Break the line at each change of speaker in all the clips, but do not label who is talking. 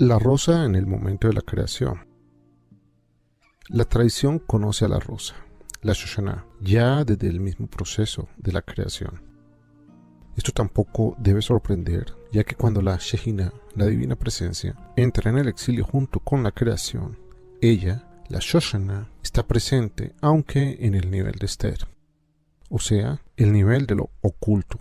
La rosa en el momento de la creación. La tradición conoce a la rosa, la Shoshana, ya desde el mismo proceso de la creación. Esto tampoco debe sorprender, ya que cuando la Shejina, la divina presencia, entra en el exilio junto con la creación, ella, la Shoshana, está presente, aunque en el nivel de Esther, o sea, el nivel de lo oculto.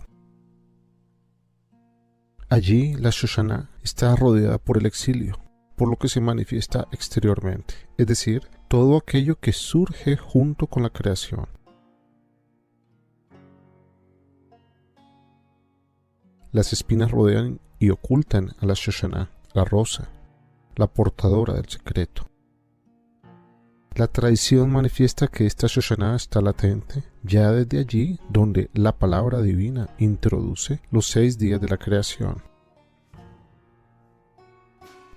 Allí la Shoshana está rodeada por el exilio, por lo que se manifiesta exteriormente, es decir, todo aquello que surge junto con la creación. Las espinas rodean y ocultan a la Shoshana, la rosa, la portadora del secreto. La tradición manifiesta que esta Shoshana está latente ya desde allí donde la palabra divina introduce los 6 días de la creación.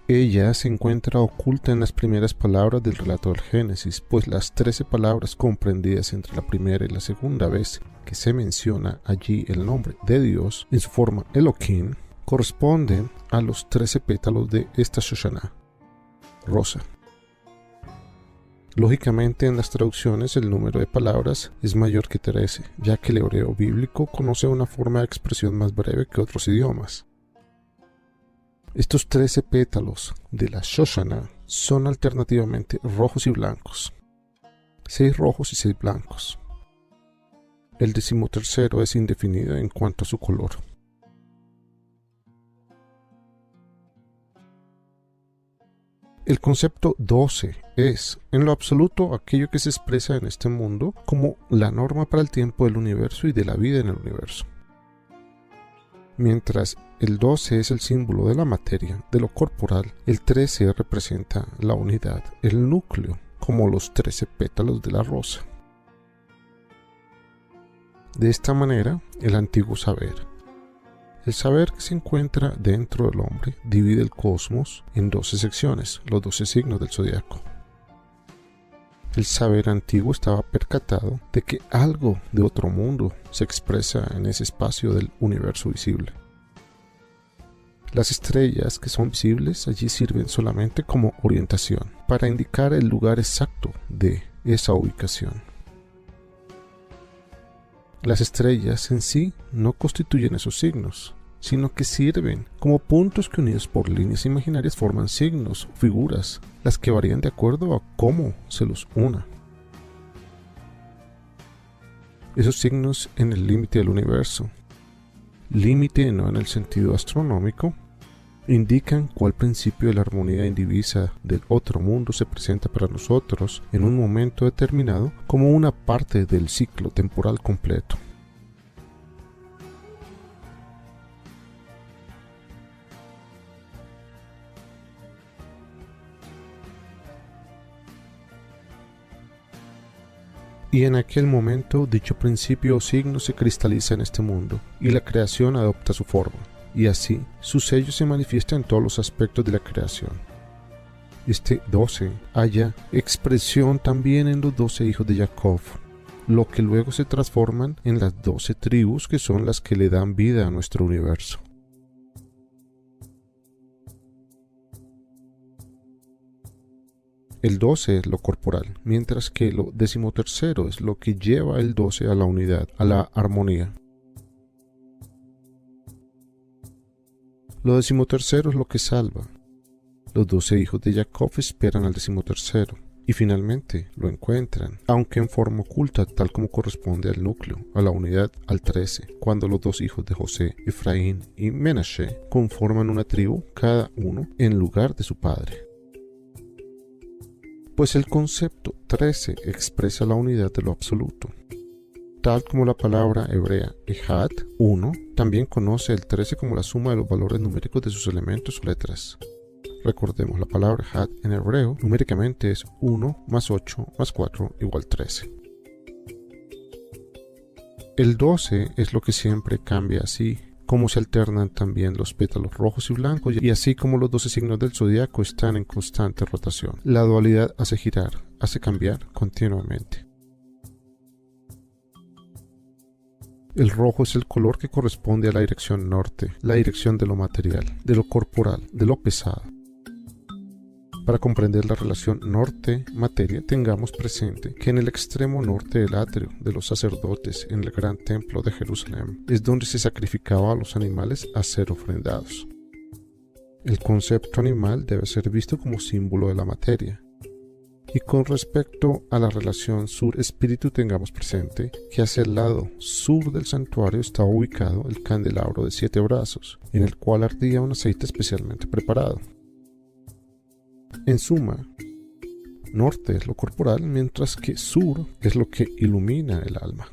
Ella se encuentra oculta en las primeras palabras del relato del Génesis, pues las 13 palabras comprendidas entre la primera y la segunda vez que se menciona allí el nombre de Dios en su forma Elohim corresponden a los 13 pétalos de esta Shoshana, rosa. Lógicamente, en las traducciones el número de palabras es mayor que 13, ya que el hebreo bíblico conoce una forma de expresión más breve que otros idiomas. Estos 13 pétalos de la Shoshana son alternativamente rojos y blancos, 6 rojos y 6 blancos. El 13º es indefinido en cuanto a su color. El concepto 12 es, en lo absoluto, aquello que se expresa en este mundo como la norma para el tiempo del universo y de la vida en el universo. Mientras el 12 es el símbolo de la materia, de lo corporal, el 13 representa la unidad, el núcleo, como los 13 pétalos de la rosa. De esta manera, el antiguo saber, el saber que se encuentra dentro del hombre, divide el cosmos en 12 secciones, los 12 signos del zodiaco. El saber antiguo estaba percatado de que algo de otro mundo se expresa en ese espacio del universo visible. Las estrellas que son visibles allí sirven solamente como orientación, para indicar el lugar exacto de esa ubicación. Las estrellas en sí no constituyen esos signos, sino que sirven como puntos que unidos por líneas imaginarias forman signos o figuras, las que varían de acuerdo a cómo se los una. Esos signos en el límite del universo, límite no en el sentido astronómico, indican cuál principio de la armonía indivisa del otro mundo se presenta para nosotros en un momento determinado como una parte del ciclo temporal completo. Y en aquel momento dicho principio o signo se cristaliza en este mundo y la creación adopta su forma. Y así, su sello se manifiesta en todos los aspectos de la creación. Este 12 halla expresión también en los 12 hijos de Jacob, lo que luego se transforman en las 12 tribus que son las que le dan vida a nuestro universo. El 12 es lo corporal, mientras que lo 13º es lo que lleva el 12 a la unidad, a la armonía. Lo 13º es lo que salva. Los 12 hijos de Jacob esperan al 13º y finalmente lo encuentran, aunque en forma oculta, tal como corresponde al núcleo, a la unidad, al 13, cuando los 2 hijos de José, Efraín y Menashe, conforman una tribu, cada uno en lugar de su padre. Pues el concepto 13 expresa la unidad de lo absoluto. Tal como la palabra hebrea Ejad, 1, también conoce el 13 como la suma de los valores numéricos de sus elementos o letras. Recordemos, la palabra Ejad en hebreo numéricamente es 1 más 8 más 4 igual 13. El 12 es lo que siempre cambia así, como se alternan también los pétalos rojos y blancos, y así como los 12 signos del zodiaco están en constante rotación. La dualidad hace girar, hace cambiar continuamente. El rojo es el color que corresponde a la dirección norte, la dirección de lo material, de lo corporal, de lo pesado. Para comprender la relación norte-materia, tengamos presente que en el extremo norte del atrio de los sacerdotes en el gran templo de Jerusalén es donde se sacrificaba a los animales a ser ofrendados. El concepto animal debe ser visto como símbolo de la materia. Y con respecto a la relación sur-espíritu, tengamos presente que hacia el lado sur del santuario estaba ubicado el candelabro de 7 brazos, en el cual ardía un aceite especialmente preparado. En suma, norte es lo corporal, mientras que sur es lo que ilumina el alma.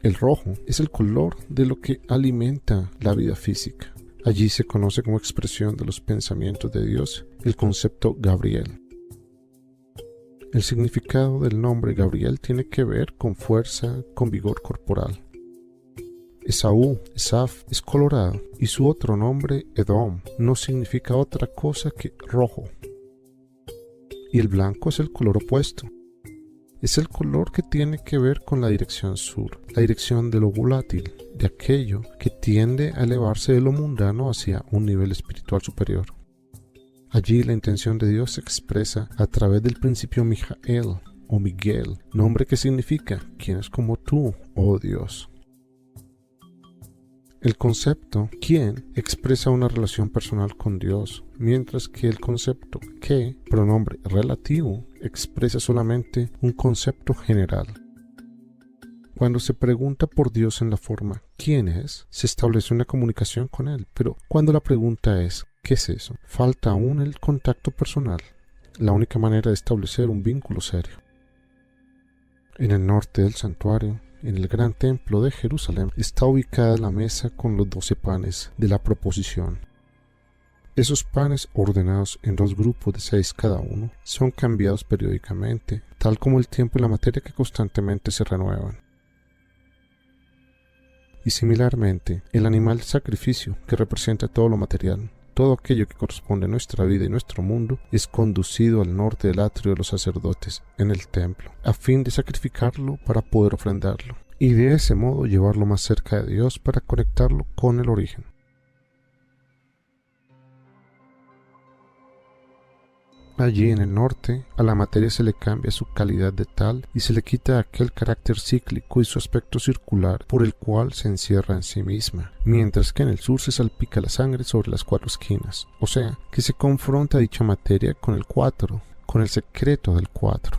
El rojo es el color de lo que alimenta la vida física. Allí se conoce como expresión de los pensamientos de Dios el concepto Gabriel. El significado del nombre Gabriel tiene que ver con fuerza, con vigor corporal. Esaf, es colorado y su otro nombre, Edom, no significa otra cosa que rojo. Y el blanco es el color opuesto. Es el color que tiene que ver con la dirección sur, la dirección de lo volátil, de aquello que tiende a elevarse de lo mundano hacia un nivel espiritual superior. Allí la intención de Dios se expresa a través del principio Mijael o Miguel, nombre que significa ¿quién es como tú, oh Dios? El concepto quién expresa una relación personal con Dios, mientras que el concepto qué, pronombre relativo, expresa solamente un concepto general. Cuando se pregunta por Dios en la forma ¿quién es?, se establece una comunicación con Él, pero cuando la pregunta es ¿qué es eso?, falta aún el contacto personal, la única manera de establecer un vínculo serio. En el norte del santuario, en el gran templo de Jerusalén, está ubicada la mesa con los 12 panes de la proposición. Esos panes, ordenados en 2 grupos de 6 cada uno, son cambiados periódicamente, tal como el tiempo y la materia que constantemente se renuevan. Y similarmente, el animal de sacrificio, que representa todo lo material, todo aquello que corresponde a nuestra vida y nuestro mundo, es conducido al norte del atrio de los sacerdotes en el templo, a fin de sacrificarlo para poder ofrendarlo, y de ese modo llevarlo más cerca de Dios para conectarlo con el origen. Allí en el norte, a la materia se le cambia su calidad de tal y se le quita aquel carácter cíclico y su aspecto circular por el cual se encierra en sí misma, mientras que en el sur se salpica la sangre sobre las 4 esquinas, o sea, que se confronta dicha materia con el 4, con el secreto del 4.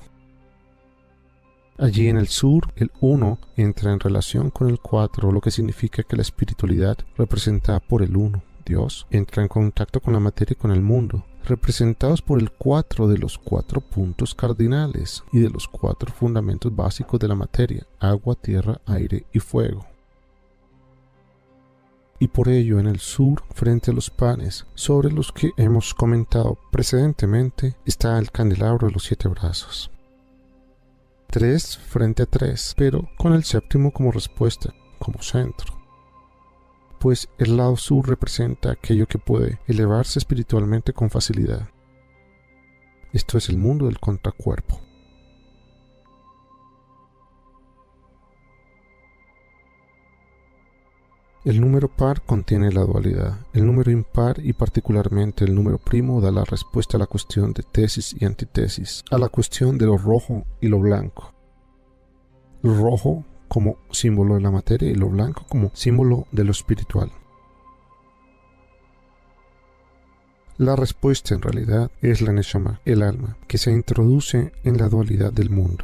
Allí en el sur, el 1 entra en relación con el 4, lo que significa que la espiritualidad, representada por el 1, Dios, entra en contacto con la materia y con el mundo, representados por el 4 de los 4 puntos cardinales y de los 4 fundamentos básicos de la materia: agua, tierra, aire y fuego. Y por ello en el sur, frente a los panes, sobre los que hemos comentado precedentemente, está el candelabro de los 7 brazos. 3 frente a 3, pero con el séptimo como respuesta, como centro. Pues el lado sur representa aquello que puede elevarse espiritualmente con facilidad. Esto es el mundo del contracuerpo. El número par contiene la dualidad. El número impar y particularmente el número primo da la respuesta a la cuestión de tesis y antítesis, a la cuestión de lo rojo y lo blanco. Lo rojo como símbolo de la materia y lo blanco como símbolo de lo espiritual. La respuesta en realidad es la Neshama, el alma, que se introduce en la dualidad del mundo.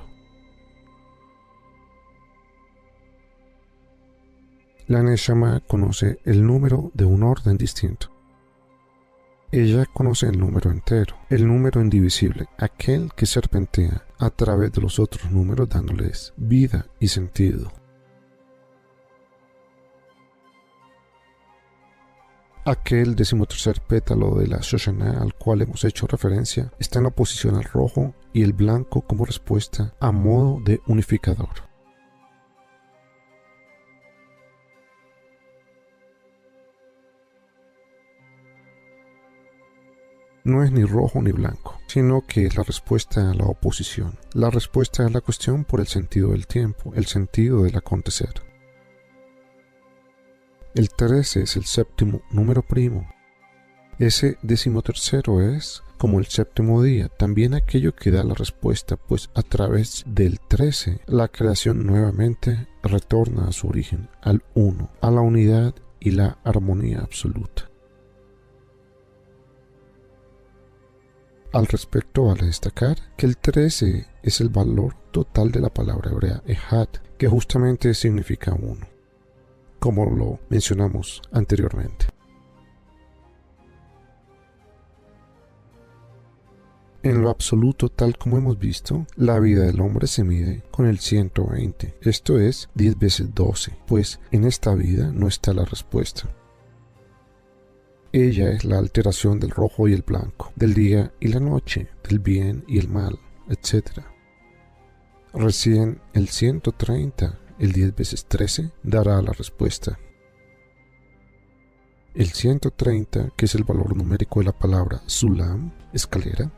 La Neshama conoce el número de un orden distinto. Ella conoce el número entero, el número indivisible, aquel que serpentea a través de los otros números dándoles vida y sentido. Aquel 13º pétalo de la Shoshana al cual hemos hecho referencia está en oposición al rojo y el blanco como respuesta a modo de unificador. No es ni rojo ni blanco, sino que es la respuesta a la oposición, la respuesta a la cuestión por el sentido del tiempo, el sentido del acontecer. El 13 es el séptimo número primo. Ese 13º es, como el séptimo día, también aquello que da la respuesta, pues a través del 13 la creación nuevamente retorna a su origen, al uno, a la unidad y la armonía absoluta. Al respecto vale destacar que el 13 es el valor total de la palabra hebrea ejad, que justamente significa uno, como lo mencionamos anteriormente. En lo absoluto, tal como hemos visto, la vida del hombre se mide con el 120, esto es 10 veces 12, pues en esta vida no está la respuesta. Ella es la alteración del rojo y el blanco, del día y la noche, del bien y el mal, etc. Recién el 130, el 10 veces 13, dará la respuesta. El 130, que es el valor numérico de la palabra Sulam, escalera,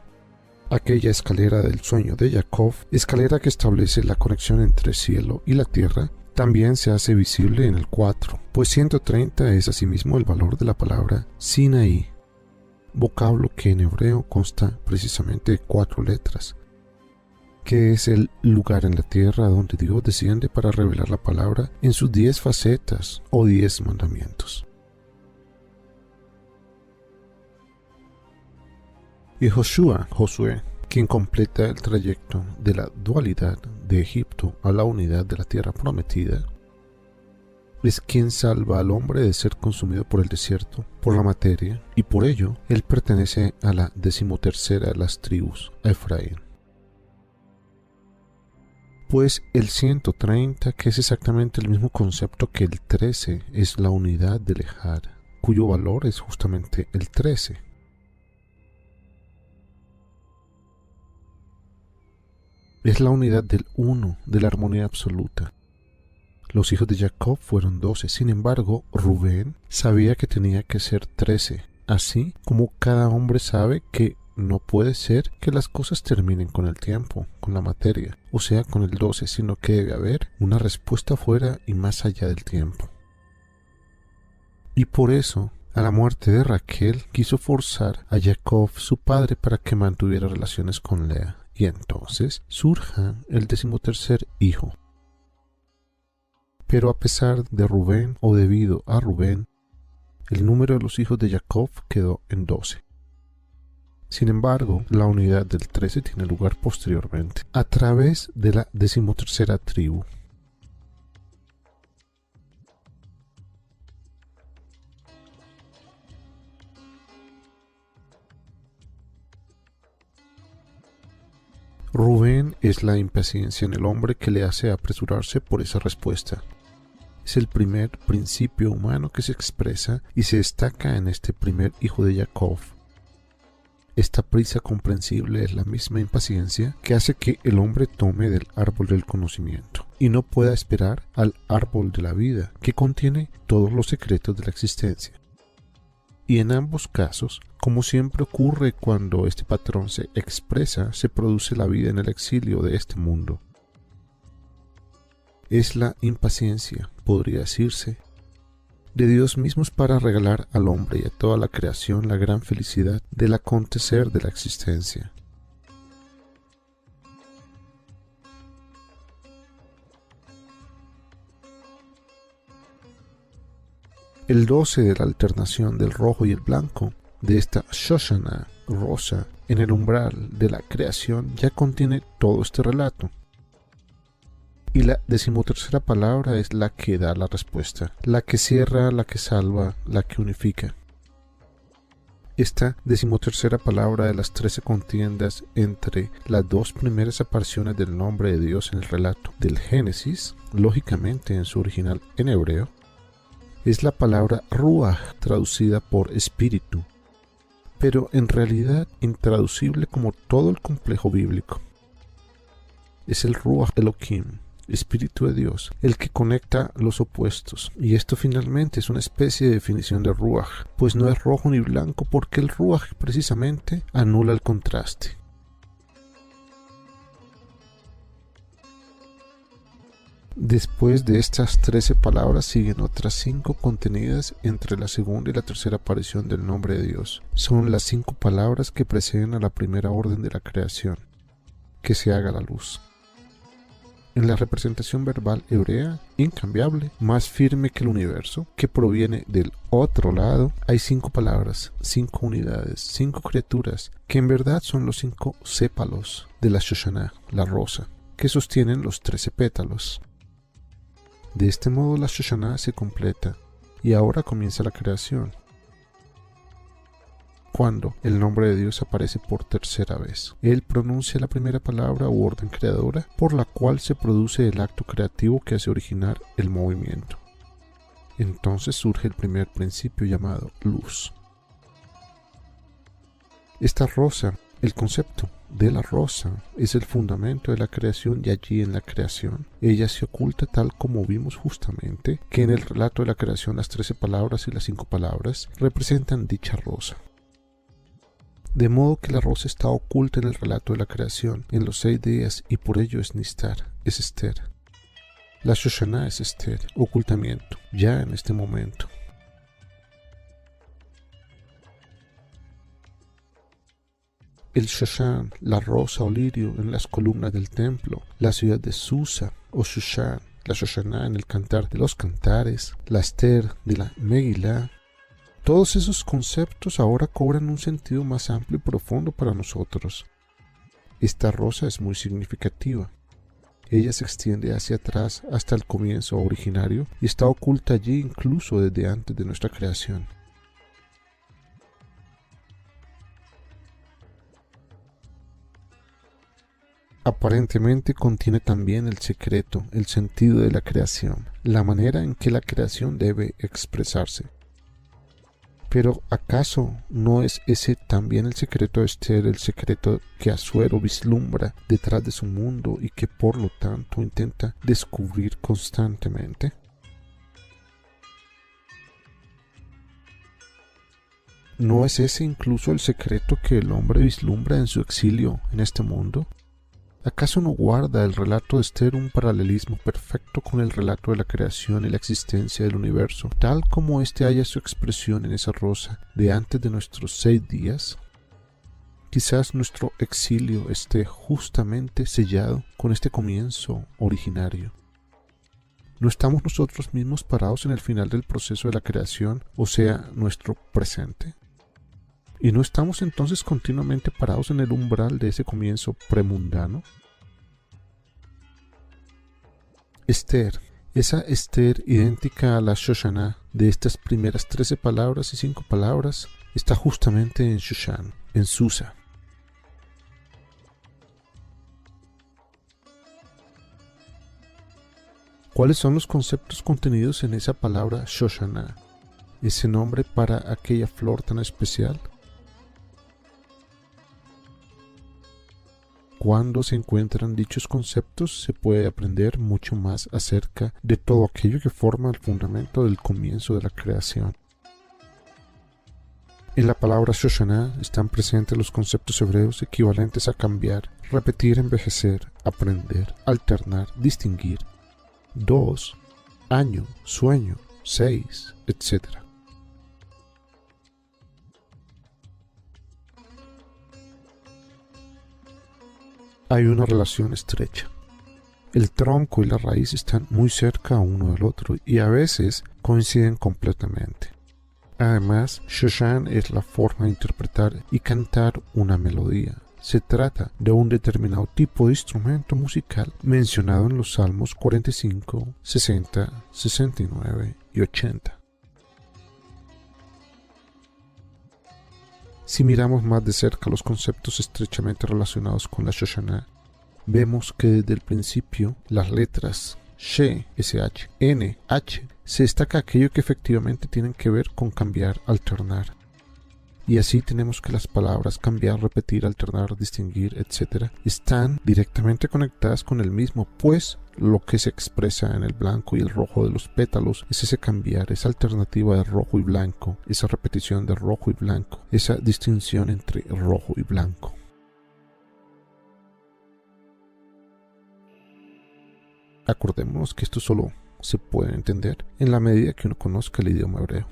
aquella escalera del sueño de Jacob, escalera que establece la conexión entre el cielo y la tierra, también se hace visible en el 4, pues 130 es asimismo el valor de la palabra Sinaí, vocablo que en hebreo consta precisamente de 4 letras, que es el lugar en la tierra donde Dios desciende para revelar la palabra en sus 10 facetas o 10 mandamientos. Y Josué, quien completa el trayecto de la dualidad de Egipto a la unidad de la tierra prometida, es quien salva al hombre de ser consumido por el desierto, por la materia, y por ello él pertenece a la 13ª de las tribus, a Efraín. Pues el 130, que es exactamente el mismo concepto que el 13, es la unidad del ejad, cuyo valor es justamente el 13. Es la unidad del uno, de la armonía absoluta. Los hijos de Jacob fueron 12, sin embargo, Rubén sabía que tenía que ser 13, así como cada hombre sabe que no puede ser que las cosas terminen con el tiempo, con la materia, o sea, con el 12, sino que debe haber una respuesta fuera y más allá del tiempo. Y por eso, a la muerte de Raquel, quiso forzar a Jacob, su padre, para que mantuviera relaciones con Lea. Y entonces surja el 13º hijo. Pero a pesar de Rubén, o debido a Rubén, el número de los hijos de Jacob quedó en 12. Sin embargo, la unidad del 13 tiene lugar posteriormente, a través de la 13ª tribu. Rubén es la impaciencia en el hombre que le hace apresurarse por esa respuesta. Es el primer principio humano que se expresa y se destaca en este primer hijo de Jacob. Esta prisa comprensible es la misma impaciencia que hace que el hombre tome del árbol del conocimiento y no pueda esperar al árbol de la vida, que contiene todos los secretos de la existencia. Y en ambos casos, como siempre ocurre cuando este patrón se expresa, se produce la vida en el exilio de este mundo. Es la impaciencia, podría decirse, de Dios mismo para regalar al hombre y a toda la creación la gran felicidad del acontecer de la existencia. El 12 de la alternación del rojo y el blanco, de esta Shoshana rosa en el umbral de la creación, ya contiene todo este relato. Y la 13ª palabra es la que da la respuesta, la que cierra, la que salva, la que unifica. Esta 13ª palabra de las 13 contiendas entre las 2 primeras apariciones del nombre de Dios en el relato del Génesis, lógicamente en su original en hebreo, es la palabra Ruach, traducida por espíritu, pero en realidad intraducible como todo el complejo bíblico. Es el Ruach Elohim, Espíritu de Dios, el que conecta los opuestos, y esto finalmente es una especie de definición de Ruach, pues no es rojo ni blanco, porque el Ruach precisamente anula el contraste. Después de estas 13 palabras siguen otras 5 contenidas entre la segunda y la tercera aparición del nombre de Dios. Son las 5 palabras que preceden a la primera orden de la creación: que se haga la luz. En la representación verbal hebrea, incambiable, más firme que el universo, que proviene del otro lado, hay 5 palabras, 5 unidades, 5 criaturas, que en verdad son los 5 sépalos de la Shoshana, la rosa, que sostienen los 13 pétalos. De este modo la Shoshana se completa y ahora comienza la creación, cuando el nombre de Dios aparece por tercera vez. Él pronuncia la primera palabra u orden creadora por la cual se produce el acto creativo que hace originar el movimiento. Entonces surge el primer principio llamado luz. Esta rosa, el concepto de la rosa, es el fundamento de la creación, y allí en la creación ella se oculta, tal como vimos justamente que en el relato de la creación las 13 palabras y las 5 palabras representan dicha rosa. De modo que la rosa está oculta en el relato de la creación en los 6 días, y por ello es Nistar, es Esther. La Shoshana es Esther, ocultamiento, ya en este momento. El Shoshan, la rosa o lirio en las columnas del templo, la ciudad de Susa o Shushan, la Shoshana en el cantar de los cantares, la Esther de la Megilá. Todos esos conceptos ahora cobran un sentido más amplio y profundo para nosotros. Esta rosa es muy significativa. Ella se extiende hacia atrás hasta el comienzo originario y está oculta allí incluso desde antes de nuestra creación. Aparentemente contiene también el secreto, el sentido de la creación, la manera en que la creación debe expresarse. Pero ¿acaso no es ese también el secreto de Esther, el secreto que Asuero vislumbra detrás de su mundo y que por lo tanto intenta descubrir constantemente? ¿No es ese incluso el secreto que el hombre vislumbra en su exilio en este mundo? ¿Acaso no guarda el relato de Esther un paralelismo perfecto con el relato de la creación y la existencia del universo, tal como éste halla su expresión en esa rosa de antes de nuestros 6 días? Quizás nuestro exilio esté justamente sellado con este comienzo originario. ¿No estamos nosotros mismos parados en el final del proceso de la creación, o sea, nuestro presente? ¿Y no estamos entonces continuamente parados en el umbral de ese comienzo premundano? Esther, esa Esther idéntica a la Shoshana de estas primeras 13 palabras y 5 palabras, está justamente en Shushan, en Susa. ¿Cuáles son los conceptos contenidos en esa palabra Shoshana, ese nombre para aquella flor tan especial? Cuando se encuentran dichos conceptos, se puede aprender mucho más acerca de todo aquello que forma el fundamento del comienzo de la creación. En la palabra Shoshana están presentes los conceptos hebreos equivalentes a cambiar, repetir, envejecer, aprender, alternar, distinguir, 2, año, sueño, 6, etc. Hay una relación estrecha. El tronco y la raíz están muy cerca uno del otro y a veces coinciden completamente. Además, Shoshan es la forma de interpretar y cantar una melodía. Se trata de un determinado tipo de instrumento musical mencionado en los Salmos 45, 60, 69 y 80. Si miramos más de cerca los conceptos estrechamente relacionados con la Shoshana, vemos que desde el principio las letras She, SH, N, H, se destaca aquello que efectivamente tienen que ver con cambiar, alternar. Y así tenemos que las palabras cambiar, repetir, alternar, distinguir, etc. están directamente conectadas con el mismo, pues lo que se expresa en el blanco y el rojo de los pétalos es ese cambiar, esa alternativa de rojo y blanco, esa repetición de rojo y blanco, esa distinción entre rojo y blanco. Acordémonos que esto solo se puede entender en la medida que uno conozca el idioma hebreo.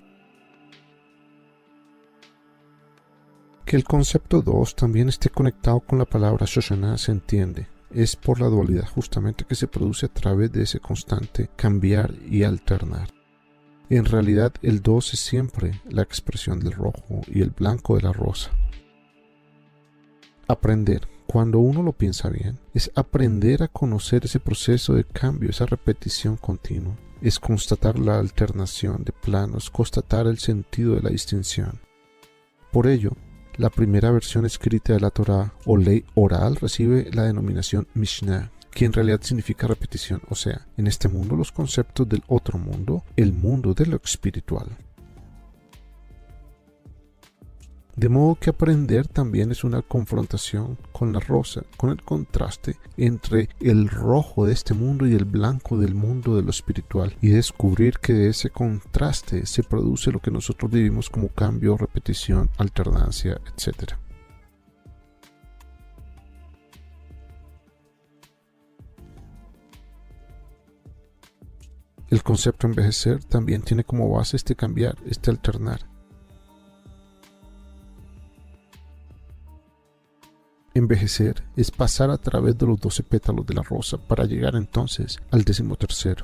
Que el concepto 2 también esté conectado con la palabra Shoshana se entiende. Es por la dualidad justamente que se produce a través de ese constante cambiar y alternar. En realidad el 2 es siempre la expresión del rojo y el blanco de la rosa. Aprender, cuando uno lo piensa bien, es aprender a conocer ese proceso de cambio, esa repetición continua. Es constatar la alternación de planos, constatar el sentido de la distinción. Por ello, la primera versión escrita de la Torá o ley oral recibe la denominación Mishnah, que en realidad significa repetición, o sea, en este mundo los conceptos del otro mundo, el mundo de lo espiritual. De modo que aprender también es una confrontación con la rosa, con el contraste entre el rojo de este mundo y el blanco del mundo de lo espiritual, y descubrir que de ese contraste se produce lo que nosotros vivimos como cambio, repetición, alternancia, etc. El concepto envejecer también tiene como base este cambiar, este alternar. Envejecer es pasar a través de los 12 pétalos de la rosa para llegar entonces al 13º.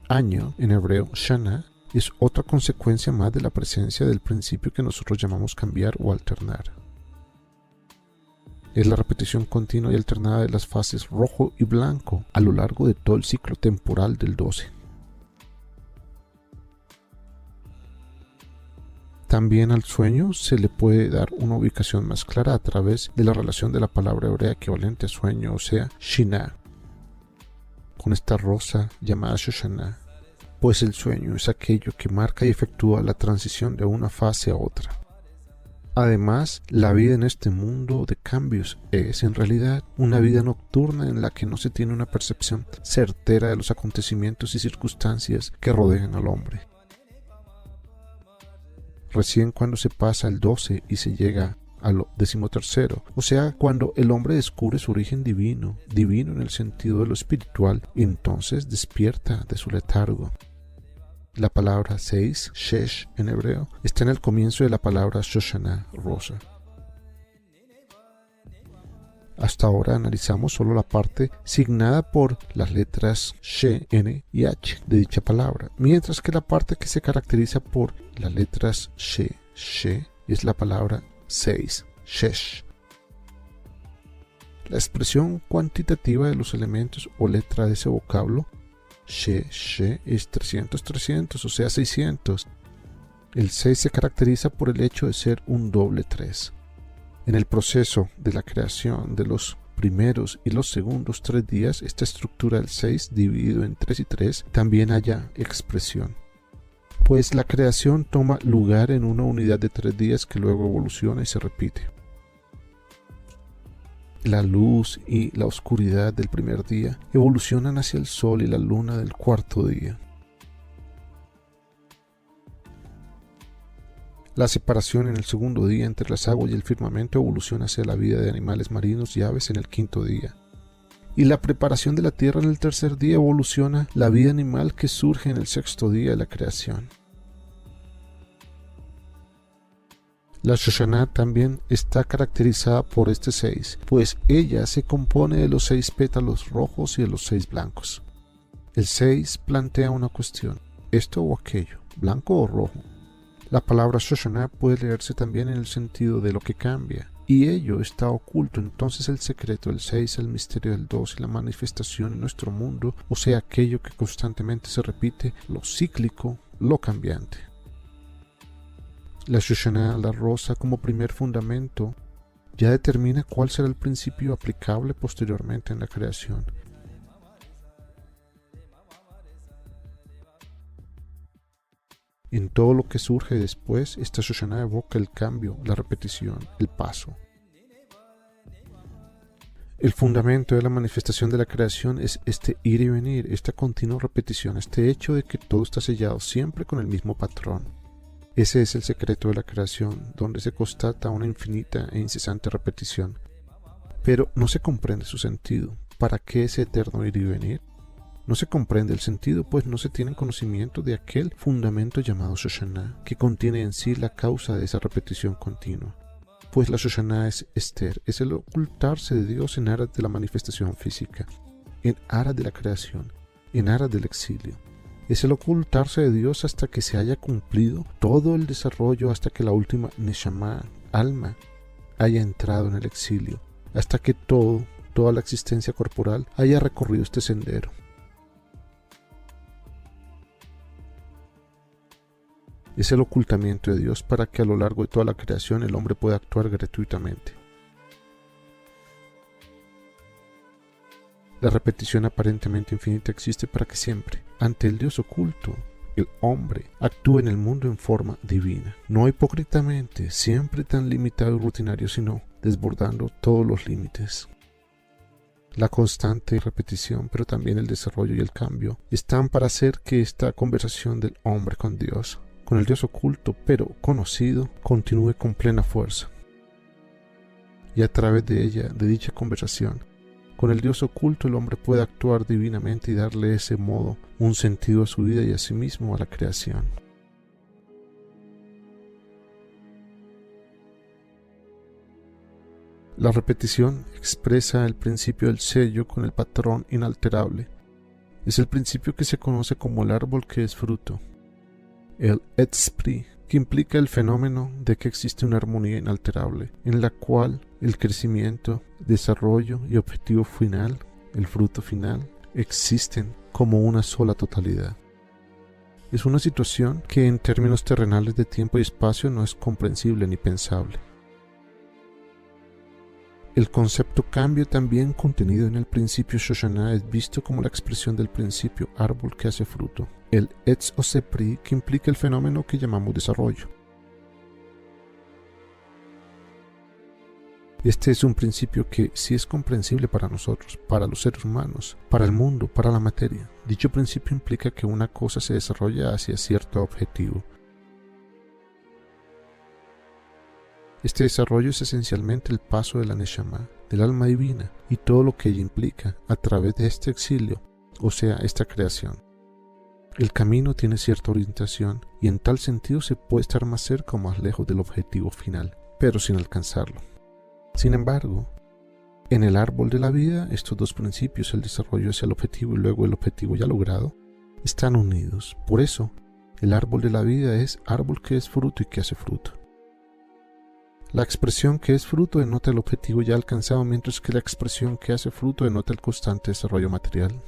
Año, en hebreo, Shana, es otra consecuencia más de la presencia del principio que nosotros llamamos cambiar o alternar. Es la repetición continua y alternada de las fases rojo y blanco a lo largo de todo el ciclo temporal del 12. También al sueño se le puede dar una ubicación más clara a través de la relación de la palabra hebrea equivalente a sueño, o sea, Shina, con esta rosa llamada Shoshana, pues el sueño es aquello que marca y efectúa la transición de una fase a otra. Además, la vida en este mundo de cambios es en realidad una vida nocturna en la que no se tiene una percepción certera de los acontecimientos y circunstancias que rodean al hombre. Recién cuando se pasa al 12 y se llega al 13º, o sea, cuando el hombre descubre su origen divino en el sentido de lo espiritual, entonces despierta de su letargo. La palabra 6, shesh en hebreo, está en el comienzo de la palabra Shoshana, rosa. Hasta ahora analizamos solo la parte signada por las letras She, N y H de dicha palabra, mientras que la parte que se caracteriza por las letras She, She es la palabra 6, Shesh. La expresión cuantitativa de los elementos o letra de ese vocablo, She, She, es 300, o sea 600. El 6 se caracteriza por el hecho de ser un doble 3. En el proceso de la creación de los primeros y los segundos 3 días, esta estructura del 6 dividido en 3 y 3 también haya expresión, pues la creación toma lugar en una unidad de 3 días que luego evoluciona y se repite. La luz y la oscuridad del primer día evolucionan hacia el sol y la luna del cuarto día. La separación en el segundo día entre las aguas y el firmamento evoluciona hacia la vida de animales marinos y aves en el quinto día. Y la preparación de la tierra en el tercer día evoluciona la vida animal que surge en el sexto día de la creación. La Shoshana también está caracterizada por este 6, pues ella se compone de los 6 pétalos rojos y de los 6 blancos. El 6 plantea una cuestión, esto o aquello, blanco o rojo. La palabra Shoshana puede leerse también en el sentido de lo que cambia, y ello está oculto. Entonces el secreto del 6, el misterio del 2 y la manifestación en nuestro mundo, o sea, aquello que constantemente se repite, lo cíclico, lo cambiante. La Shoshana, la rosa, como primer fundamento, ya determina cuál será el principio aplicable posteriormente en la creación. En todo lo que surge después, esta Shoshana evoca el cambio, la repetición, el paso. El fundamento de la manifestación de la creación es este ir y venir, esta continua repetición, este hecho de que todo está sellado siempre con el mismo patrón. Ese es el secreto de la creación, donde se constata una infinita e incesante repetición. pero no se comprende su sentido. ¿Para qué ese eterno ir y venir? No se comprende el sentido, pues no se tiene conocimiento de aquel fundamento llamado Shoshana, que contiene en sí la causa de esa repetición continua. Pues la Shoshana es Esther, es el ocultarse de Dios en aras de la manifestación física, en aras de la creación, en aras del exilio. Es el ocultarse de Dios hasta que se haya cumplido todo el desarrollo, hasta que la última Neshama, alma, haya entrado en el exilio, hasta que toda la existencia corporal haya recorrido este sendero. Es el ocultamiento de Dios para que a lo largo de toda la creación el hombre pueda actuar gratuitamente. La repetición aparentemente infinita existe para que siempre, ante el Dios oculto, el hombre actúe en el mundo en forma divina, no hipócritamente, siempre tan limitado y rutinario, sino desbordando todos los límites. La constante repetición, pero también el desarrollo y el cambio, están para hacer que esta conversación del hombre con Dios, con el Dios oculto pero conocido, continúe con plena fuerza. Y a través de ella, de dicha conversación, con el Dios oculto el hombre puede actuar divinamente y darle de ese modo un sentido a su vida y a sí mismo a la creación. La repetición expresa el principio del sello con el patrón inalterable. Es el principio que se conoce como el árbol que es fruto. El esprit, que implica el fenómeno de que existe una armonía inalterable, en la cual el crecimiento, desarrollo y objetivo final, el fruto final, existen como una sola totalidad. Es una situación que en términos terrenales de tiempo y espacio no es comprensible ni pensable. El concepto cambio también contenido en el principio Shoshana es visto como la expresión del principio árbol que hace fruto, el Etz o Sepri, que implica el fenómeno que llamamos desarrollo. Este es un principio que sí es comprensible para nosotros, para los seres humanos, para el mundo, para la materia. Dicho principio implica que una cosa se desarrolla hacia cierto objetivo. Este desarrollo es esencialmente el paso de la Neshama, del alma divina, y todo lo que ella implica a través de este exilio, o sea, esta creación. El camino tiene cierta orientación y en tal sentido se puede estar más cerca o más lejos del objetivo final, pero sin alcanzarlo. Sin embargo, en el árbol de la vida, estos dos principios, el desarrollo hacia el objetivo y luego el objetivo ya logrado, están unidos. Por eso, el árbol de la vida es árbol que es fruto y que hace fruto. La expresión que es fruto denota el objetivo ya alcanzado, mientras que la expresión que hace fruto denota el constante desarrollo material.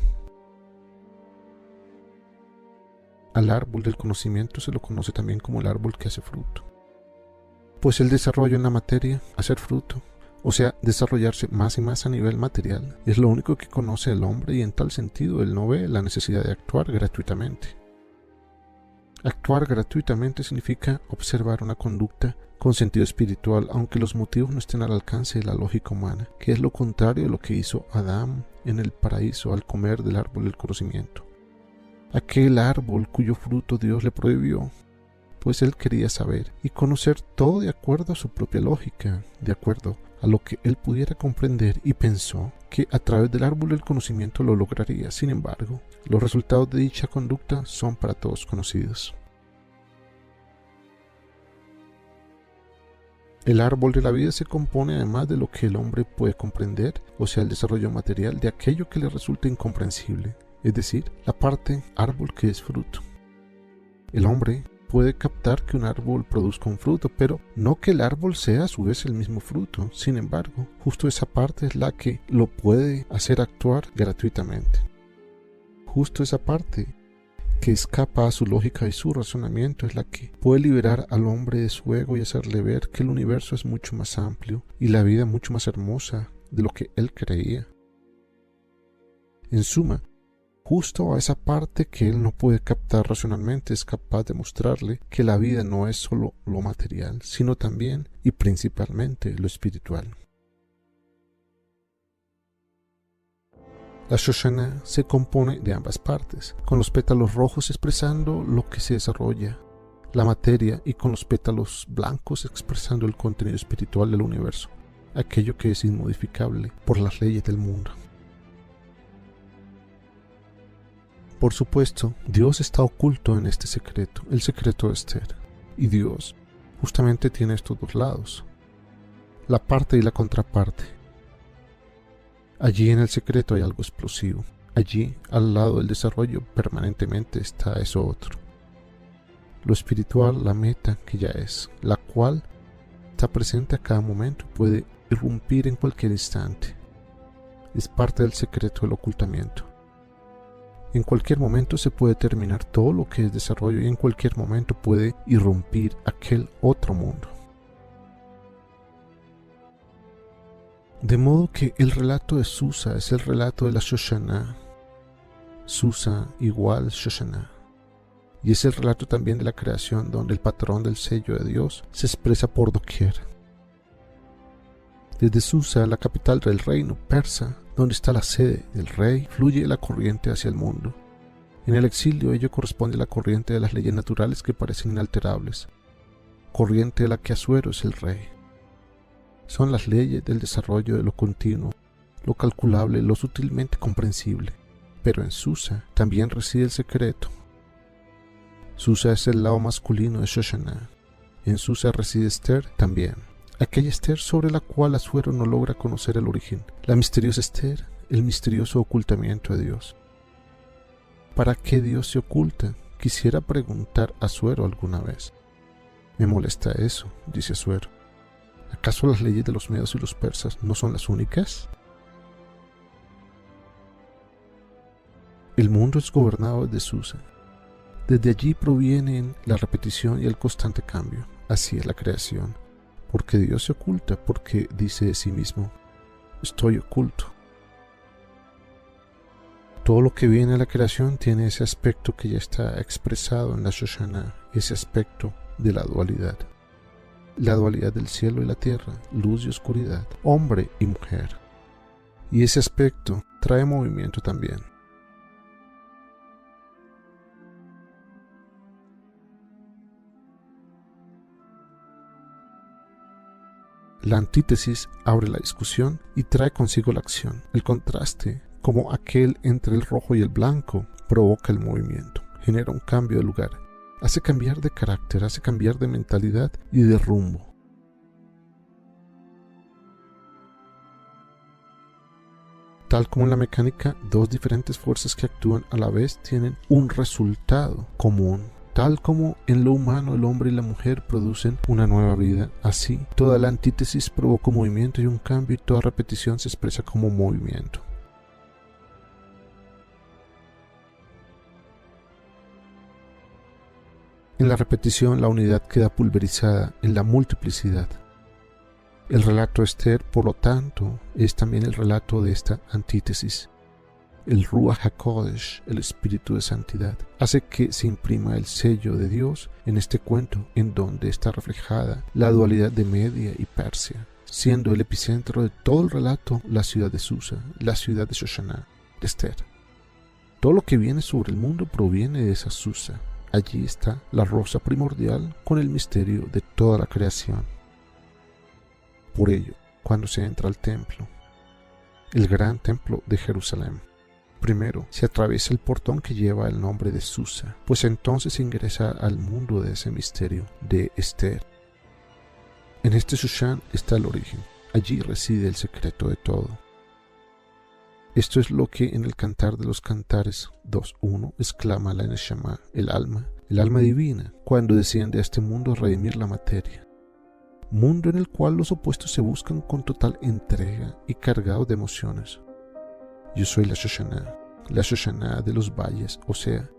Al árbol del conocimiento se lo conoce también como el árbol que hace fruto. Pues el desarrollo en la materia, hacer fruto, o sea, desarrollarse más y más a nivel material, es lo único que conoce el hombre y en tal sentido él no ve la necesidad de actuar gratuitamente. Actuar gratuitamente significa observar una conducta con sentido espiritual, aunque los motivos no estén al alcance de la lógica humana, que es lo contrario de lo que hizo Adán en el paraíso al comer del árbol del conocimiento. Aquel árbol cuyo fruto Dios le prohibió, pues él quería saber y conocer todo de acuerdo a su propia lógica, de acuerdo a lo que él pudiera comprender, y pensó que a través del árbol del conocimiento lo lograría. Sin embargo, los resultados de dicha conducta son para todos conocidos. El árbol de la vida se compone, además de lo que el hombre puede comprender, o sea, el desarrollo material, de aquello que le resulta incomprensible, es decir, la parte árbol que es fruto. El hombre puede captar que un árbol produzca un fruto, pero no que el árbol sea a su vez el mismo fruto. Sin embargo, justo esa parte es la que lo puede hacer actuar gratuitamente. Justo esa parte que escapa a su lógica y su razonamiento es la que puede liberar al hombre de su ego y hacerle ver que el universo es mucho más amplio y la vida mucho más hermosa de lo que él creía. En suma, justo a esa parte que él no puede captar racionalmente es capaz de mostrarle que la vida no es solo lo material, sino también y principalmente lo espiritual. La Shoshana se compone de ambas partes, con los pétalos rojos expresando lo que se desarrolla, la materia, y con los pétalos blancos expresando el contenido espiritual del universo. aquello que es inmodificable por las leyes del mundo. Por supuesto, Dios está oculto en este secreto, el secreto de Esther. Y Dios justamente tiene estos dos lados, la parte y la contraparte. Allí en el secreto hay algo explosivo. Allí, al lado del desarrollo, permanentemente está eso otro. Lo espiritual, la meta que ya es, la cual está presente a cada momento y puede irrumpir en cualquier instante. Es parte del secreto del ocultamiento. En cualquier momento se puede terminar todo lo que es desarrollo y en cualquier momento puede irrumpir aquel otro mundo. De modo que el relato de Susa es el relato de la Shoshana. Susa igual Shoshana. Y es el relato también de la creación donde el patrón del sello de Dios se expresa por doquier. Desde Susa, la capital del reino persa, donde está la sede del rey, fluye la corriente hacia el mundo. En el exilio ello corresponde a la corriente de las leyes naturales que parecen inalterables, corriente de la que Asuero es el rey. Son las leyes del desarrollo de lo continuo, lo calculable, lo sutilmente comprensible. Pero en Susa también reside el secreto. Susa es el lado masculino de Shoshana. En Susa reside Esther también. Aquella Esther sobre la cual Asuero no logra conocer el origen. La misteriosa Esther, el misterioso ocultamiento de Dios. ¿Para qué Dios se oculta? Quisiera preguntar a Asuero alguna vez. Me molesta eso, dice Asuero. ¿Acaso las leyes de los medos y los persas no son las únicas? El mundo es gobernado desde Susa. Desde allí provienen la repetición y el constante cambio. Así es la creación. Porque Dios se oculta, porque dice de sí mismo, estoy oculto. Todo lo que viene a la creación tiene ese aspecto que ya está expresado en la Shoshana, ese aspecto de la dualidad. La dualidad del cielo y la tierra, luz y oscuridad, hombre y mujer. Y ese aspecto trae movimiento también. La antítesis abre la discusión y trae consigo la acción. El contraste, como aquel entre el rojo y el blanco, provoca el movimiento, genera un cambio de lugar, hace cambiar de carácter, hace cambiar de mentalidad y de rumbo. Tal como en la mecánica, dos diferentes fuerzas que actúan a la vez tienen un resultado común. Tal como en lo humano el hombre y la mujer producen una nueva vida, así toda la antítesis provoca un movimiento y un cambio y toda repetición se expresa como movimiento. En la repetición la unidad queda pulverizada en la multiplicidad. El relato de Esther, por lo tanto, es también el relato de esta antítesis. El Ruach HaKodesh, el Espíritu de Santidad, hace que se imprima el sello de Dios en este cuento en donde está reflejada la dualidad de Media y Persia, siendo el epicentro de todo el relato la ciudad de Susa, la ciudad de Shoshana, de Esther. Todo lo que viene sobre el mundo proviene de esa Susa. Allí está la rosa primordial con el misterio de toda la creación. Por ello, cuando se entra al templo, el gran templo de Jerusalén, primero se atraviesa el portón que lleva el nombre de Susa, pues entonces se ingresa al mundo de ese misterio de Esther. En este Shushan está el origen, allí reside el secreto de todo. Esto es lo que en el Cantar de los Cantares 2.1 exclama la Neshama, el alma divina, cuando desciende a este mundo a redimir la materia. Mundo en el cual los opuestos se buscan con total entrega y cargados de emociones. Yo soy la Shoshana de los valles, o sea,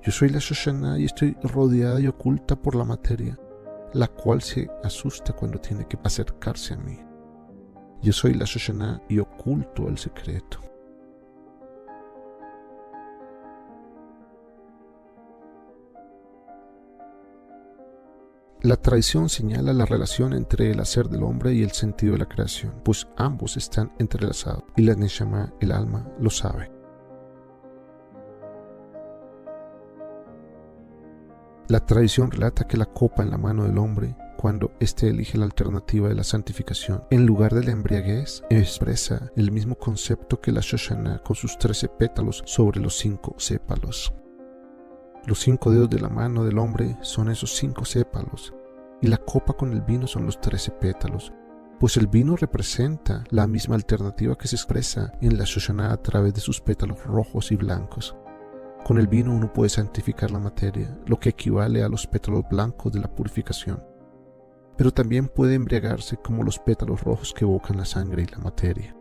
yo soy la Shoshana y estoy rodeada y oculta por la materia, la cual se asusta cuando tiene que acercarse a mí. Yo soy la Shoshana y oculto el secreto. La tradición señala la relación entre el hacer del hombre y el sentido de la creación, pues ambos están entrelazados y la Neshama, el alma, lo sabe. La tradición relata que la copa en la mano del hombre cuando éste elige la alternativa de la santificación. En lugar de la embriaguez, expresa el mismo concepto que la Shoshana con sus 13 pétalos sobre los 5 sépalos. Los 5 dedos de la mano del hombre son esos 5 sépalos, y la copa con el vino son los 13 pétalos, pues el vino representa la misma alternativa que se expresa en la Shoshana a través de sus pétalos rojos y blancos. Con el vino uno puede santificar la materia, lo que equivale a los pétalos blancos de la purificación. Pero también puede embriagarse como los pétalos rojos que evocan la sangre y la materia.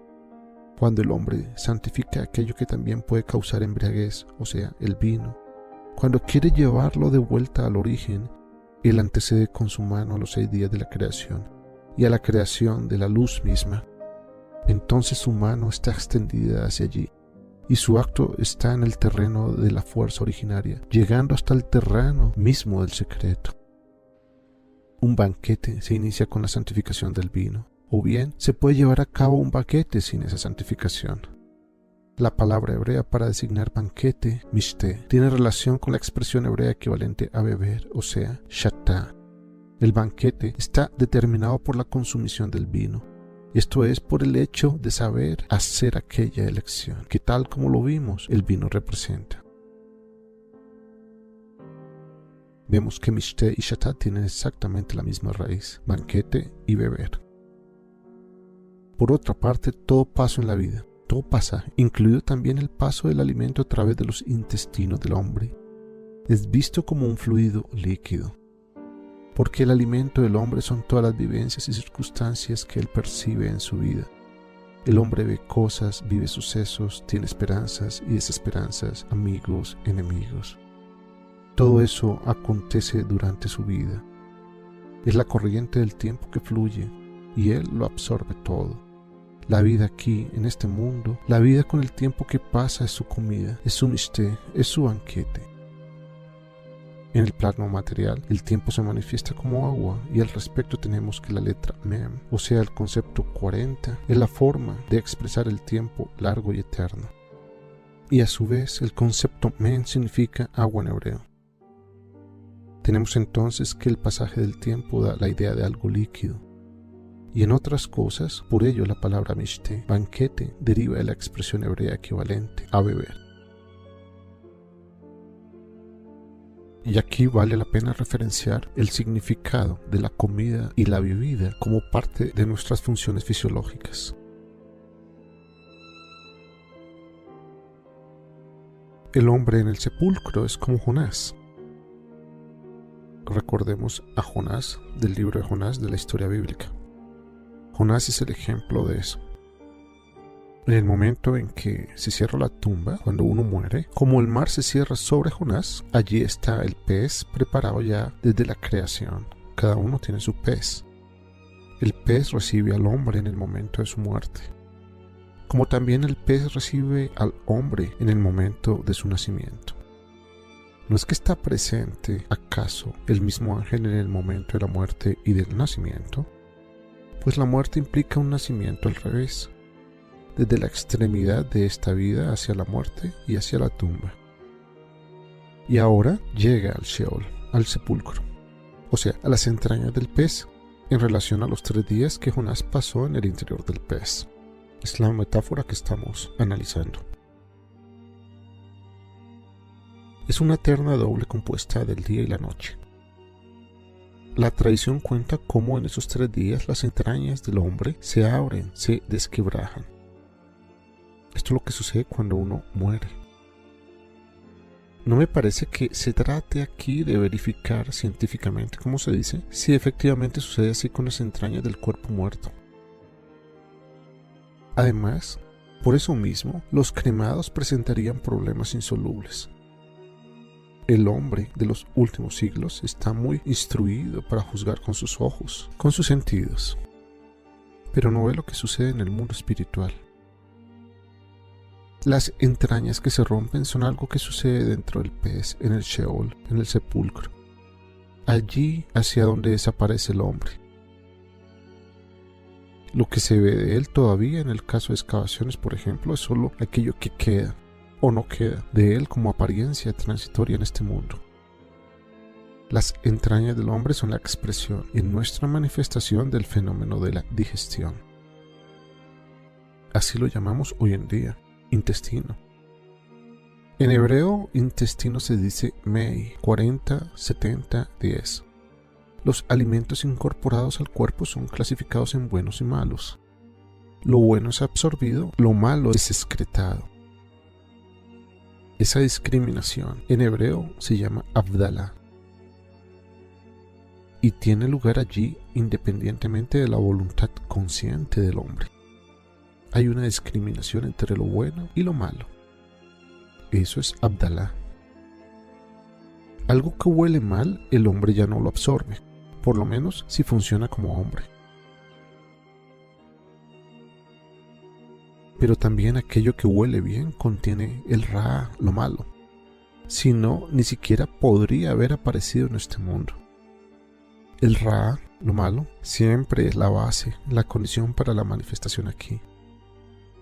Cuando el hombre santifica aquello que también puede causar embriaguez, o sea, el vino, cuando quiere llevarlo de vuelta al origen, él antecede con su mano a los 6 días de la creación y a la creación de la luz misma. Entonces su mano está extendida hacia allí, y su acto está en el terreno de la fuerza originaria, llegando hasta el terreno mismo del secreto. Un banquete se inicia con la santificación del vino, o bien se puede llevar a cabo un banquete sin esa santificación. La palabra hebrea para designar banquete, mishte, tiene relación con la expresión hebrea equivalente a beber, o sea, shatá. El banquete está determinado por la consumición del vino. Esto es por el hecho de saber hacer aquella elección, que tal como lo vimos, el vino representa. Vemos que mishte y shatá tienen exactamente la misma raíz, banquete y beber. Por otra parte, todo paso en la vida, todo pasaje, incluido también el paso del alimento a través de los intestinos del hombre, es visto como un fluido líquido, porque el alimento del hombre son todas las vivencias y circunstancias que él percibe en su vida. El hombre ve cosas, vive sucesos, tiene esperanzas y desesperanzas, amigos, enemigos. Todo eso acontece durante su vida. Es la corriente del tiempo que fluye y él lo absorbe todo. La vida aquí, en este mundo, la vida con el tiempo que pasa es su comida, es su mishte, es su banquete. En el plano material, el tiempo se manifiesta como agua y al respecto tenemos que la letra mem, o sea el concepto 40, es la forma de expresar el tiempo largo y eterno. Y a su vez el concepto men significa agua en hebreo. Tenemos entonces que el pasaje del tiempo da la idea de algo líquido. Y en otras cosas, por ello la palabra mishte, banquete, deriva de la expresión hebrea equivalente a beber. Y aquí vale la pena referenciar el significado de la comida y la bebida como parte de nuestras funciones fisiológicas. El hombre en el sepulcro es como Jonás. Recordemos a Jonás del libro de Jonás de la historia bíblica. Jonás es el ejemplo de eso. En el momento en que se cierra la tumba, cuando uno muere, como el mar se cierra sobre Jonás, allí está el pez preparado ya desde la creación. Cada uno tiene su pez. El pez recibe al hombre en el momento de su muerte, como también el pez recibe al hombre en el momento de su nacimiento. ¿No es que está presente, acaso, el mismo ángel en el momento de la muerte y del nacimiento? Pues la muerte implica un nacimiento al revés, desde la extremidad de esta vida hacia la muerte y hacia la tumba. Y ahora llega al Sheol, al sepulcro, o sea, a las entrañas del pez, en relación a los 3 días que Jonás pasó en el interior del pez. Es la metáfora que estamos analizando. Es una terna doble compuesta del día y la noche. La tradición cuenta cómo en esos 3 días las entrañas del hombre se abren, se desquebrajan. Esto es lo que sucede cuando uno muere. No me parece que se trate aquí de verificar científicamente, como se dice, si efectivamente sucede así con las entrañas del cuerpo muerto. Además, por eso mismo, los cremados presentarían problemas insolubles. El hombre de los últimos siglos está muy instruido para juzgar con sus ojos, con sus sentidos, pero no ve lo que sucede en el mundo espiritual. Las entrañas que se rompen son algo que sucede dentro del pez, en el Sheol, en el sepulcro, allí hacia donde desaparece el hombre. Lo que se ve de él todavía en el caso de excavaciones, por ejemplo, es solo aquello que queda o no queda de él como apariencia transitoria en este mundo. Las entrañas del hombre son la expresión y nuestra manifestación del fenómeno de la digestión. Así lo llamamos hoy en día, intestino. En hebreo, intestino se dice mei, 40, 70, 10. Los alimentos incorporados al cuerpo son clasificados en buenos y malos. Lo bueno es absorbido, lo malo es excretado. Esa discriminación en hebreo se llama Havdalah y tiene lugar allí independientemente de la voluntad consciente del hombre. Hay una discriminación entre lo bueno y lo malo. Eso es Havdalah. Algo que huele mal, el hombre ya no lo absorbe, por lo menos si funciona como hombre. Pero también aquello que huele bien contiene el Ra, lo malo. Si no, ni siquiera podría haber aparecido en este mundo. El Ra, lo malo, siempre es la base, la condición para la manifestación aquí,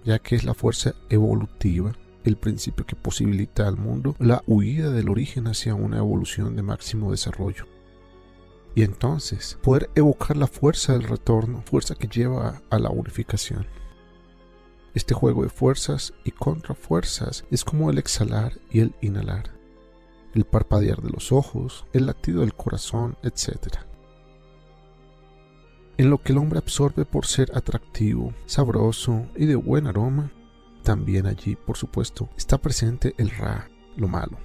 ya que es la fuerza evolutiva, el principio que posibilita al mundo la huida del origen hacia una evolución de máximo desarrollo. Y entonces, poder evocar la fuerza del retorno, fuerza que lleva a la unificación. Este juego de fuerzas y contrafuerzas es como el exhalar y el inhalar, el parpadear de los ojos, el latido del corazón, etc. En lo que el hombre absorbe por ser atractivo, sabroso y de buen aroma, también allí, por supuesto, está presente el Ra, lo malo.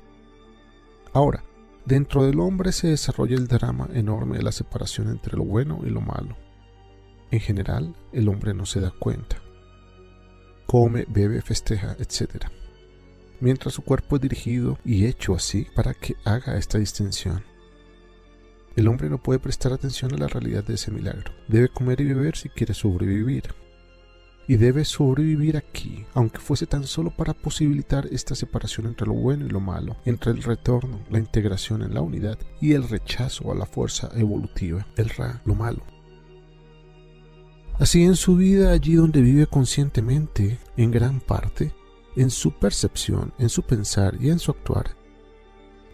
Ahora, dentro del hombre se desarrolla el drama enorme de la separación entre lo bueno y lo malo. En general, el hombre no se da cuenta. Come, bebe, festeja, etc. Mientras su cuerpo es dirigido y hecho así para que haga esta distinción. El hombre no puede prestar atención a la realidad de ese milagro. Debe comer y beber si quiere sobrevivir. Y debe sobrevivir aquí, aunque fuese tan solo para posibilitar esta separación entre lo bueno y lo malo, entre el retorno, la integración en la unidad y el rechazo a la fuerza evolutiva, el Ra, lo malo. Así en su vida, allí donde vive conscientemente, en gran parte, en su percepción, en su pensar y en su actuar,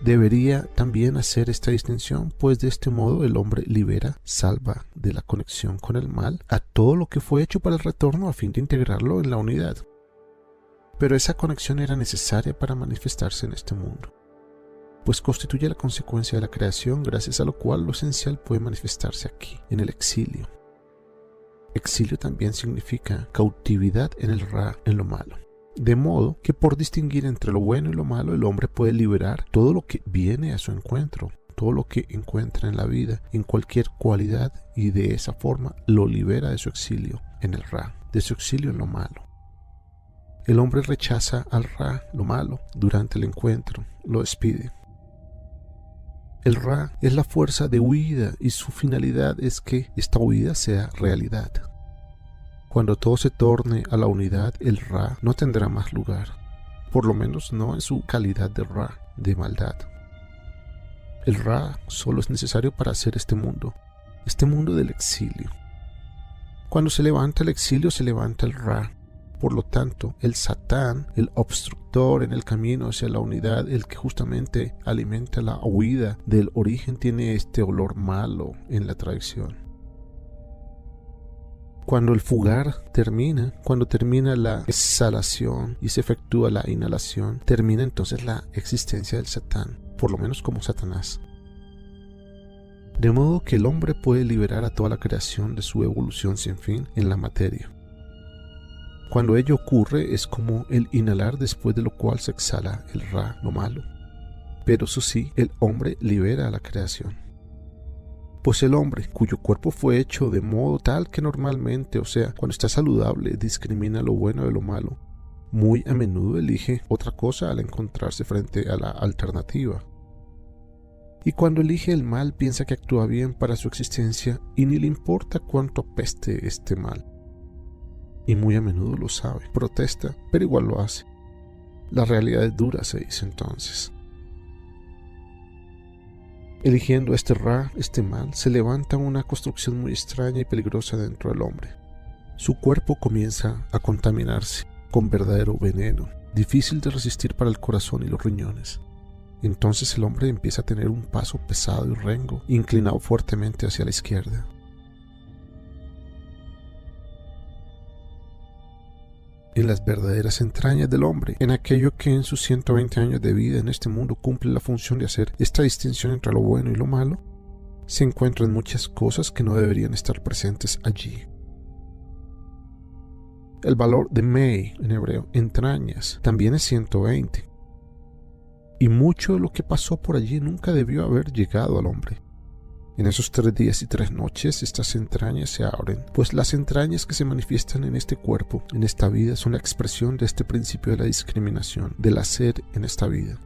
debería también hacer esta distinción, pues de este modo el hombre libera, salva de la conexión con el mal a todo lo que fue hecho para el retorno a fin de integrarlo en la unidad. Pero esa conexión era necesaria para manifestarse en este mundo, pues constituye la consecuencia de la creación, gracias a lo cual lo esencial puede manifestarse aquí, en el exilio. Exilio también significa cautividad en el Ra, en lo malo. De modo que por distinguir entre lo bueno y lo malo, el hombre puede liberar todo lo que viene a su encuentro, todo lo que encuentra en la vida, en cualquier cualidad, y de esa forma lo libera de su exilio en el Ra, de su exilio en lo malo. El hombre rechaza al Ra, lo malo, durante el encuentro, lo despide. El Ra es la fuerza de huida y su finalidad es que esta huida sea realidad. Cuando todo se torne a la unidad, el Ra no tendrá más lugar, por lo menos no en su calidad de Ra, de maldad. El Ra solo es necesario para hacer este mundo del exilio. Cuando se levanta el exilio, se levanta el Ra. Por lo tanto, el Satán, el obstructor en el camino hacia la unidad, el que justamente alimenta la huida del origen, tiene este olor malo en la tradición. Cuando el fugar termina, cuando termina la exhalación y se efectúa la inhalación, termina entonces la existencia del Satán, por lo menos como Satanás. De modo que el hombre puede liberar a toda la creación de su evolución sin fin en la materia. Cuando ello ocurre es como el inhalar, después de lo cual se exhala el Ra, lo malo. Pero eso sí, el hombre libera a la creación. Pues el hombre, cuyo cuerpo fue hecho de modo tal que normalmente, o sea, cuando está saludable, discrimina lo bueno de lo malo, muy a menudo elige otra cosa al encontrarse frente a la alternativa. Y cuando elige el mal, piensa que actúa bien para su existencia y ni le importa cuánto apeste este mal. Y muy a menudo lo sabe, protesta, pero igual lo hace. La realidad es dura, se dice entonces. Eligiendo este Ra, este mal, se levanta una construcción muy extraña y peligrosa dentro del hombre. Su cuerpo comienza a contaminarse con verdadero veneno, difícil de resistir para el corazón y los riñones. Entonces el hombre empieza a tener un paso pesado y rengo, inclinado fuertemente hacia la izquierda. En las verdaderas entrañas del hombre, en aquello que en sus 120 años de vida en este mundo cumple la función de hacer esta distinción entre lo bueno y lo malo, se encuentran muchas cosas que no deberían estar presentes allí. El valor de May, en hebreo, entrañas, también es 120. Y mucho de lo que pasó por allí nunca debió haber llegado al hombre. En esos 3 días y 3 noches estas entrañas se abren, pues las entrañas que se manifiestan en este cuerpo, en esta vida, son la expresión de este principio de la discriminación, del hacer en esta vida.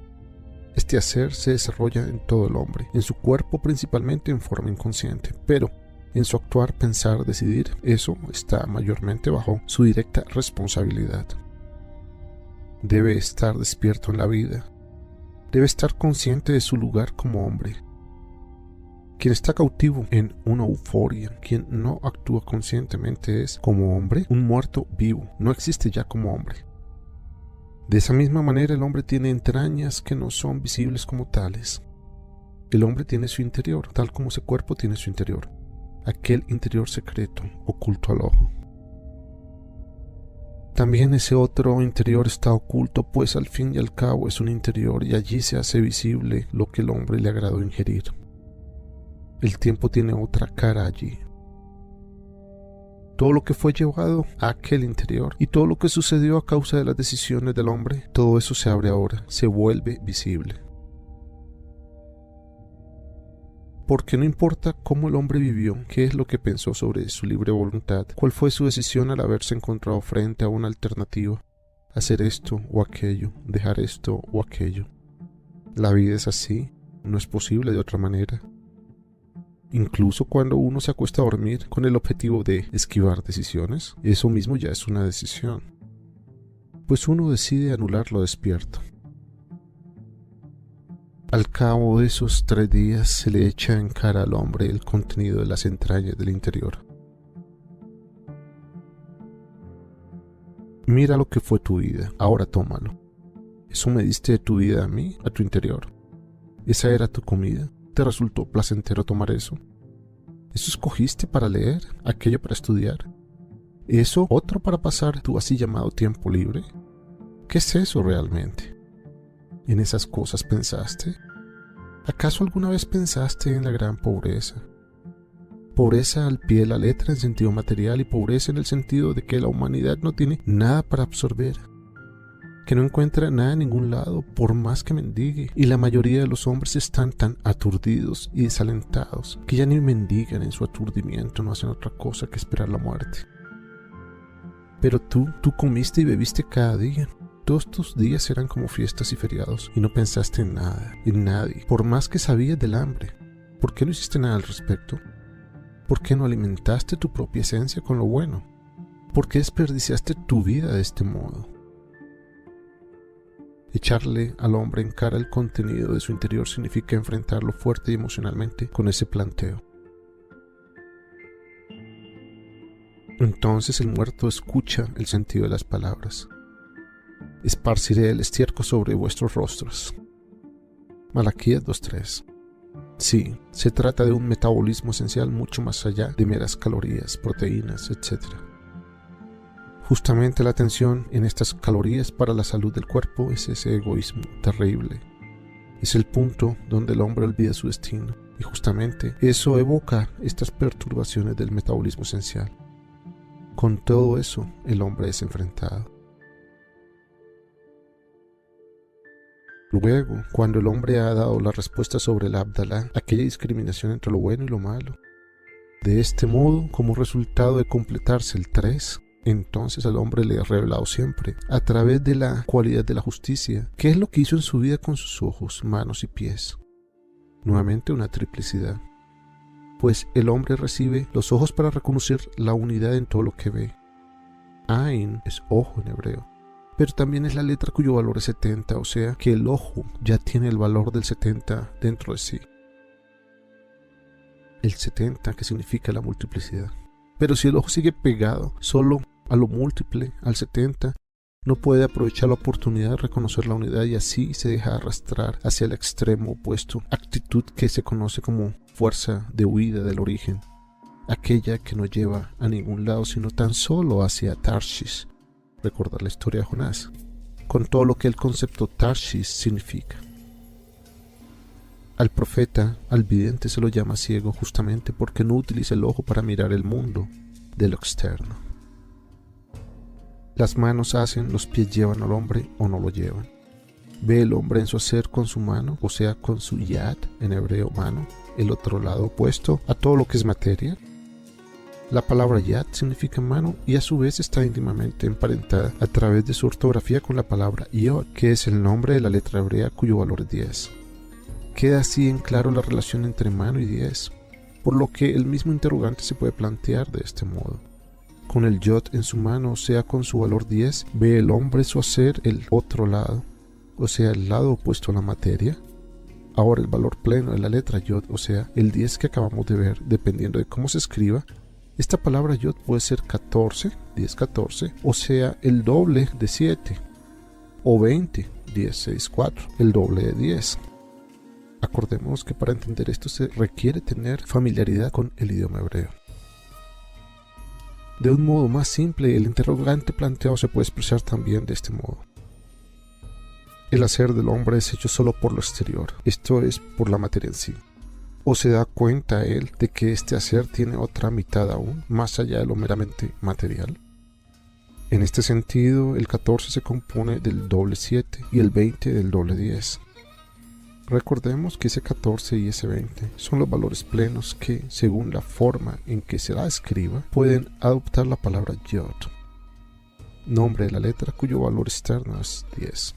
Este hacer se desarrolla en todo el hombre, en su cuerpo principalmente en forma inconsciente, pero en su actuar, pensar, decidir, eso está mayormente bajo su directa responsabilidad. Debe estar despierto en la vida, debe estar consciente de su lugar como hombre. Quien está cautivo en una euforia, quien no actúa conscientemente es, como hombre, un muerto vivo, no existe ya como hombre. De esa misma manera el hombre tiene entrañas que no son visibles como tales. El hombre tiene su interior, tal como ese cuerpo tiene su interior, aquel interior secreto, oculto al ojo. También ese otro interior está oculto, pues al fin y al cabo es un interior y allí se hace visible lo que el hombre le agradó ingerir. El tiempo tiene otra cara allí. Todo lo que fue llevado a aquel interior y todo lo que sucedió a causa de las decisiones del hombre, todo eso se abre ahora, se vuelve visible. Porque no importa cómo el hombre vivió, qué es lo que pensó sobre su libre voluntad, cuál fue su decisión al haberse encontrado frente a una alternativa, hacer esto o aquello, dejar esto o aquello. La vida es así, no es posible de otra manera. Incluso cuando uno se acuesta a dormir con el objetivo de esquivar decisiones, eso mismo ya es una decisión, pues uno decide anularlo despierto. Al cabo de esos 3 días se le echa en cara al hombre el contenido de las entrañas del interior. Mira lo que fue tu vida, ahora tómalo. Eso me diste de tu vida a mí, a tu interior. Esa era tu comida. ¿Te resultó placentero tomar eso? ¿Eso escogiste para leer? ¿Aquello para estudiar? ¿Eso otro para pasar tu así llamado tiempo libre? ¿Qué es eso realmente? ¿En esas cosas pensaste? ¿Acaso alguna vez pensaste en la gran pobreza? Pobreza al pie de la letra en sentido material y pobreza en el sentido de que la humanidad no tiene nada para absorber, que no encuentra nada en ningún lado por más que mendigue, y la mayoría de los hombres están tan aturdidos y desalentados que ya ni mendigan, en su aturdimiento no hacen otra cosa que esperar la muerte. Pero tú comiste y bebiste cada día. Todos tus días eran como fiestas y feriados y no pensaste en nada, en nadie, por más que sabías del hambre. ¿Por qué no hiciste nada al respecto? ¿Por qué no alimentaste tu propia esencia con lo bueno? ¿Por qué desperdiciaste tu vida de este modo? Echarle al hombre en cara el contenido de su interior significa enfrentarlo fuerte y emocionalmente con ese planteo. Entonces el muerto escucha el sentido de las palabras. Esparciré el estiércol sobre vuestros rostros. Malaquías 2:3. Sí, se trata de un metabolismo esencial mucho más allá de meras calorías, proteínas, etc. Justamente la atención en estas calorías para la salud del cuerpo es ese egoísmo terrible. Es el punto donde el hombre olvida su destino, y justamente eso evoca estas perturbaciones del metabolismo esencial. Con todo eso, el hombre es enfrentado. Luego, cuando el hombre ha dado la respuesta sobre el Abdalá, aquella discriminación entre lo bueno y lo malo, de este modo, como resultado de completarse el 3, entonces al hombre le ha revelado siempre, a través de la cualidad de la justicia, qué es lo que hizo en su vida con sus ojos, manos y pies. Nuevamente una triplicidad, pues el hombre recibe los ojos para reconocer la unidad en todo lo que ve. Ain es ojo en hebreo, pero también es la letra cuyo valor es 70, o sea que el ojo ya tiene el valor del 70 dentro de sí. El 70 que significa la multiplicidad. Pero si el ojo sigue pegado solo a lo múltiple, al 70, no puede aprovechar la oportunidad de reconocer la unidad y así se deja arrastrar hacia el extremo opuesto, actitud que se conoce como fuerza de huida del origen, aquella que no lleva a ningún lado sino tan solo hacia Tarshish. Recordar la historia de Jonás, con todo lo que el concepto Tarshish significa. Al profeta, al vidente se lo llama ciego justamente porque no utiliza el ojo para mirar el mundo de lo externo. Las manos hacen, los pies llevan al hombre o no lo llevan. Ve el hombre en su hacer con su mano, o sea, con su yad, en hebreo mano, el otro lado opuesto a todo lo que es materia. La palabra yad significa mano y a su vez está íntimamente emparentada a través de su ortografía con la palabra yod, que es el nombre de la letra hebrea cuyo valor es 10. Queda así en claro la relación entre mano y 10, por lo que el mismo interrogante se puede plantear de este modo. Con el yod en su mano, o sea, con su valor 10, ve el hombre su hacer el otro lado, o sea, el lado opuesto a la materia. Ahora el valor pleno de la letra yod, o sea, el 10 que acabamos de ver, dependiendo de cómo se escriba, esta palabra yod puede ser 14, 10, 14, o sea, el doble de 7, o 20, 10, 6, 4, el doble de 10. Acordemos que para entender esto se requiere tener familiaridad con el idioma hebreo. De un modo más simple, el interrogante planteado se puede expresar también de este modo. El hacer del hombre es hecho solo por lo exterior, esto es, por la materia en sí. ¿O se da cuenta él de que este hacer tiene otra mitad aún, más allá de lo meramente material? En este sentido, el 14 se compone del doble 7 y el 20 del doble 10. Recordemos que ese 14 y ese 20 son los valores plenos que, según la forma en que se la escriba, pueden adoptar la palabra yod, nombre de la letra cuyo valor externo es 10.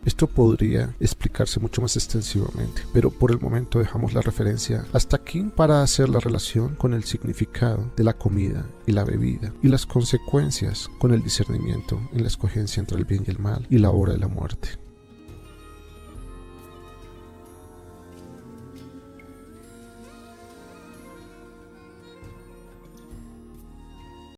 Esto podría explicarse mucho más extensivamente, pero por el momento dejamos la referencia hasta aquí para hacer la relación con el significado de la comida y la bebida y las consecuencias con el discernimiento en la escogencia entre el bien y el mal y la hora de la muerte.